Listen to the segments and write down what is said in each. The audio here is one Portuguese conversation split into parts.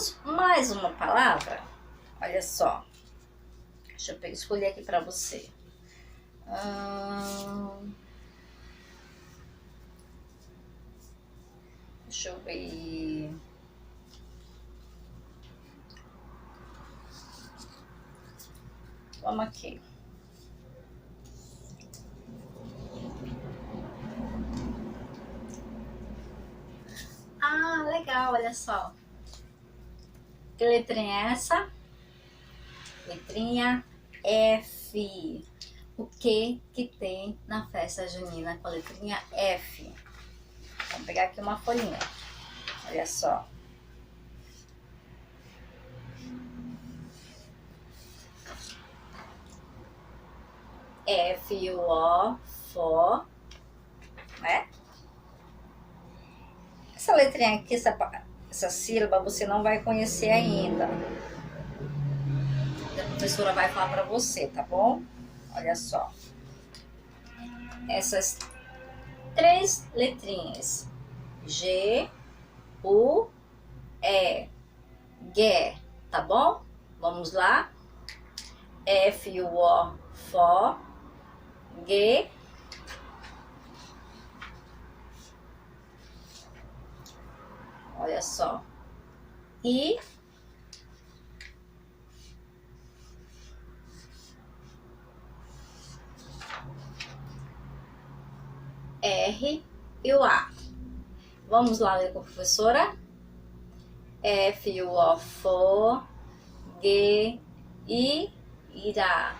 Temos mais uma palavra? Olha só. Deixa eu escolher aqui para você. Deixa eu ver. Vamos aqui. Ah, legal, olha só. Que letrinha é essa? Letrinha F. O que tem na festa junina com a letrinha F? Vamos pegar aqui uma folhinha. Olha só. F-O, fó, né? Essa letrinha aqui, essa sílaba, você não vai conhecer ainda. A professora vai falar para você, tá bom? Olha só. Essas 3 letrinhas. G, U, E. G, tá bom? Vamos lá. F, U, O, fó. G. Olha só. I. R e o A. Vamos lá ler com a professora? F, U, O, fó. G, I, irá.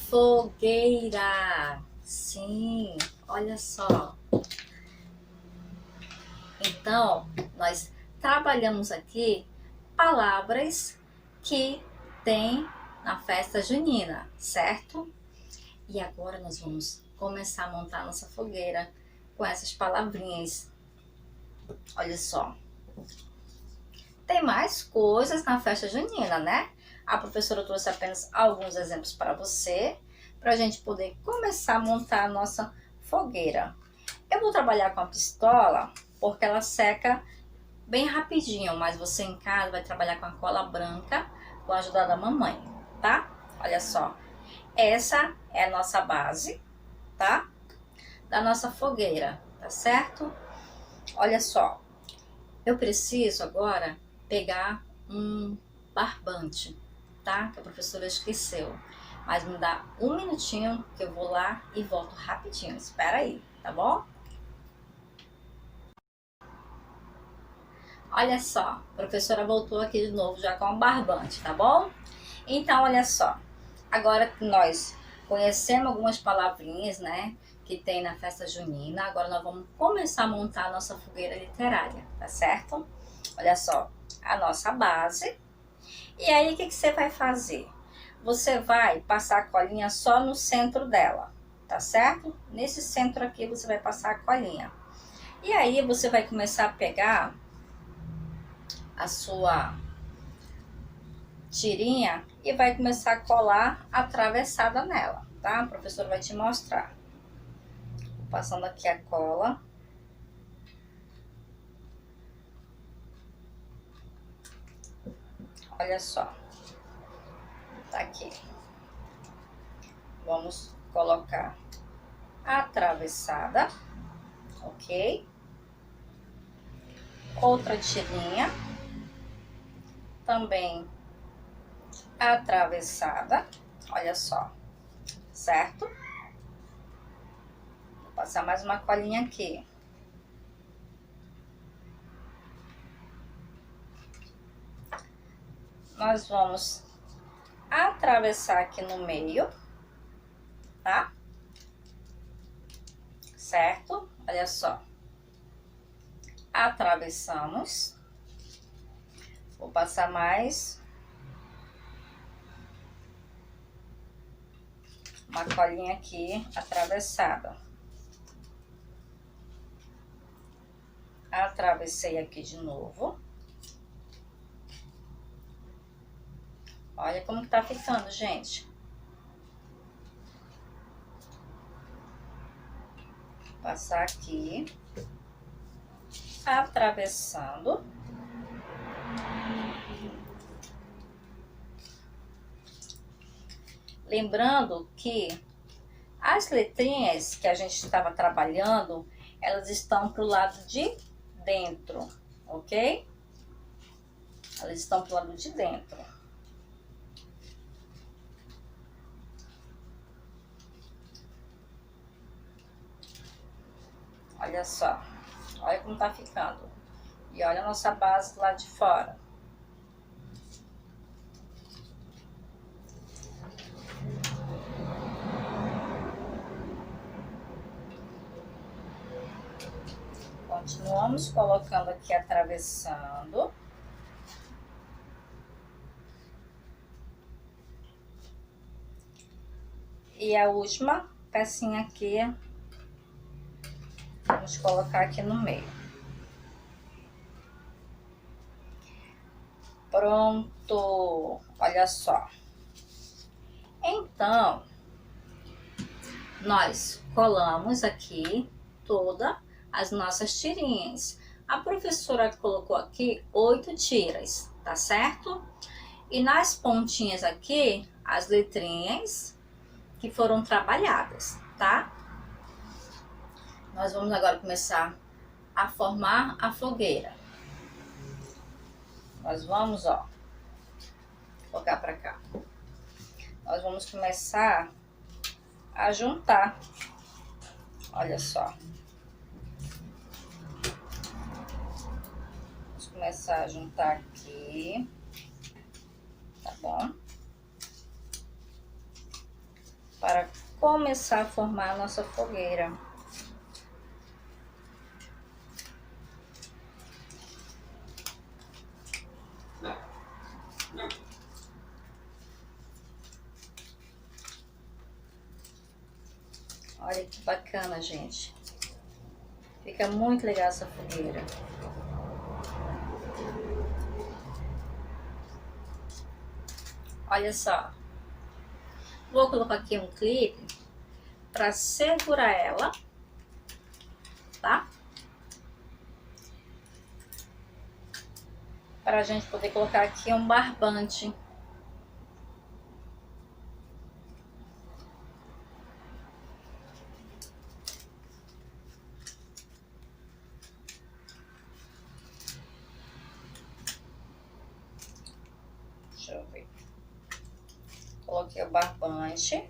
Fogueira. Sim, olha só. Então, nós trabalhamos aqui palavras que tem na festa junina, certo? E agora nós vamos começar a montar nossa fogueira com essas palavrinhas. Olha só. Tem mais coisas na festa junina, né? A professora trouxe apenas alguns exemplos para você, para a gente poder começar a montar a nossa fogueira. Eu vou trabalhar com a pistola, porque ela seca bem rapidinho, mas você em casa vai trabalhar com a cola branca, com a ajuda da mamãe, tá? Olha só, essa é a nossa base, tá? Da nossa fogueira, tá certo? Olha só, eu preciso agora pegar um barbante, tá? Que a professora esqueceu. Mas me dá um minutinho que eu vou lá e volto rapidinho. Espera aí, tá bom? Olha só, a professora voltou aqui de novo já com o barbante, tá bom? Então, olha só. Agora que nós conhecemos algumas palavrinhas, né? Que tem na festa junina. Agora nós vamos começar a montar a nossa fogueira literária, tá certo? Olha só, a nossa base. E aí, o que você vai fazer? Você vai passar a colinha só no centro dela, tá certo? Nesse centro aqui você vai passar a colinha. E aí, você vai começar a pegar a sua tirinha e vai começar a colar atravessada nela, tá? A professora vai te mostrar. Passando aqui a cola. Olha só. Tá aqui. Vamos colocar atravessada, ok? Outra tirinha. Também atravessada, olha só, certo? Vou passar mais uma colinha aqui. Nós vamos atravessar aqui no meio, tá? Certo? Olha só. Atravessamos. Vou passar mais uma colinha aqui atravessada. Atravessei aqui de novo. Olha como que tá ficando, gente. Passar aqui. Atravessando. Lembrando que as letrinhas que a gente estava trabalhando, elas estão pro lado de dentro, ok? Elas estão pro lado de dentro. Olha só, olha como tá ficando. E olha a nossa base lá de fora. Continuamos colocando aqui, atravessando. E a última pecinha aqui, vamos colocar aqui no meio. Pronto, olha só. Então, nós colamos aqui todas as nossas tirinhas. A professora colocou aqui 8 tiras, tá certo? E nas pontinhas aqui, as letrinhas que foram trabalhadas, tá? Nós vamos agora começar a formar a fogueira. Nós vamos, ó, colocar pra cá. Nós vamos começar a juntar. Olha só. Vamos começar a juntar aqui. Tá bom? Para começar a formar a nossa fogueira. Olha que bacana, gente. Fica muito legal essa fogueira. Olha só. Vou colocar aqui um clipe para segurar ela, tá? Para a gente poder colocar aqui um barbante. Deixa eu ver. Coloquei o barbante.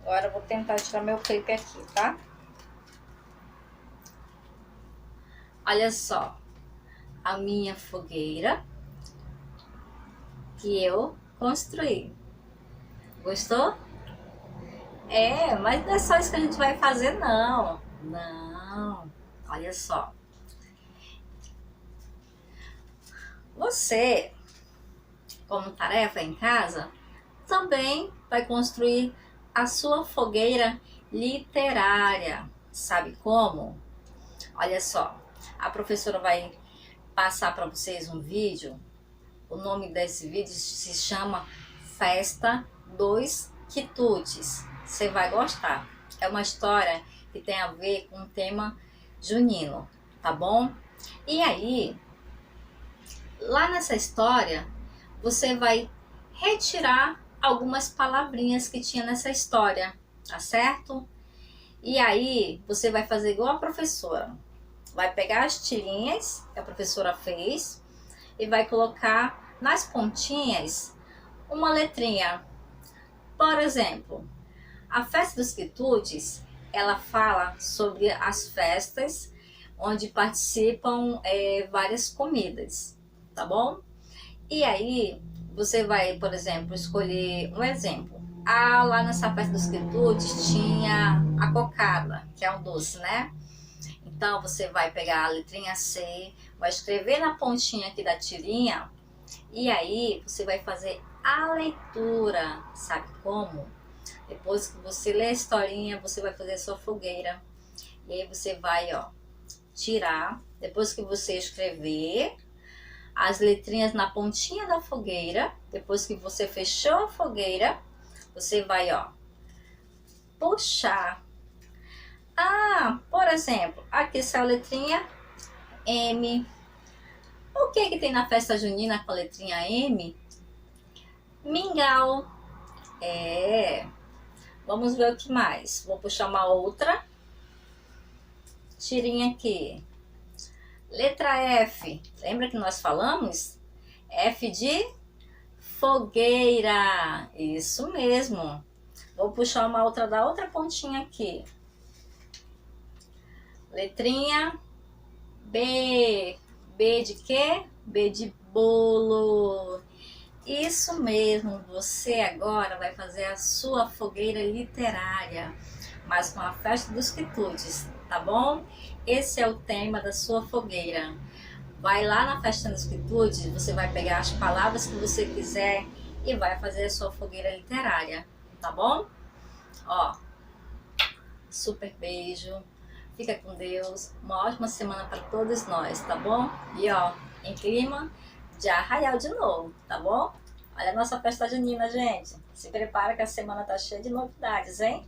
Agora eu vou tentar tirar meu clipe aqui, tá? Olha só. A minha fogueira que eu construí. Gostou? É, mas não é só isso que a gente vai fazer, não. Não. Olha só. Você, como tarefa em casa, também vai construir a sua fogueira literária. Sabe como? Olha só, a professora vai passar para vocês um vídeo. O nome desse vídeo se chama Festa dos Quitutes. Você vai gostar. É uma história que tem a ver com o tema junino, tá bom? E aí, lá nessa história, você vai retirar algumas palavrinhas que tinha nessa história, tá certo? E aí, você vai fazer igual a professora. Vai pegar as tirinhas que a professora fez e vai colocar nas pontinhas uma letrinha. Por exemplo, a festa dos quitutes, ela fala sobre as festas onde participam várias comidas, tá bom? E aí, você vai, por exemplo, escolher um exemplo. Ah, lá nessa festa dos quitutes tinha a cocada, que é um doce, né? Então, você vai pegar a letrinha C, vai escrever na pontinha aqui da tirinha, e aí você vai fazer a leitura, sabe como? Depois que você lê a historinha, você vai fazer a sua fogueira. E aí você vai, ó, tirar, depois que você escrever as letrinhas na pontinha da fogueira, depois que você fechou a fogueira, você vai, ó, puxar. Ah, por exemplo, aqui essa letrinha M. O que que tem na festa junina com a letrinha M? Mingau. É. Vamos ver o que mais. Vou puxar uma outra tirinha aqui. Letra F. Lembra que nós falamos? F de fogueira. Isso mesmo. Vou puxar uma outra da outra pontinha aqui. Letrinha B. B de quê? B de bolo. Isso mesmo, você agora vai fazer a sua fogueira literária, mas com a festa dos quitutes, tá bom? Esse é o tema da sua fogueira. Vai lá na festa dos quitutes, você vai pegar as palavras que você quiser e vai fazer a sua fogueira literária, tá bom? Ó, super beijo, fica com Deus, uma ótima semana para todos nós, tá bom? E ó, em clima de arraial de novo, tá bom? Olha a nossa festa junina, gente. Se prepara que a semana tá cheia de novidades, hein?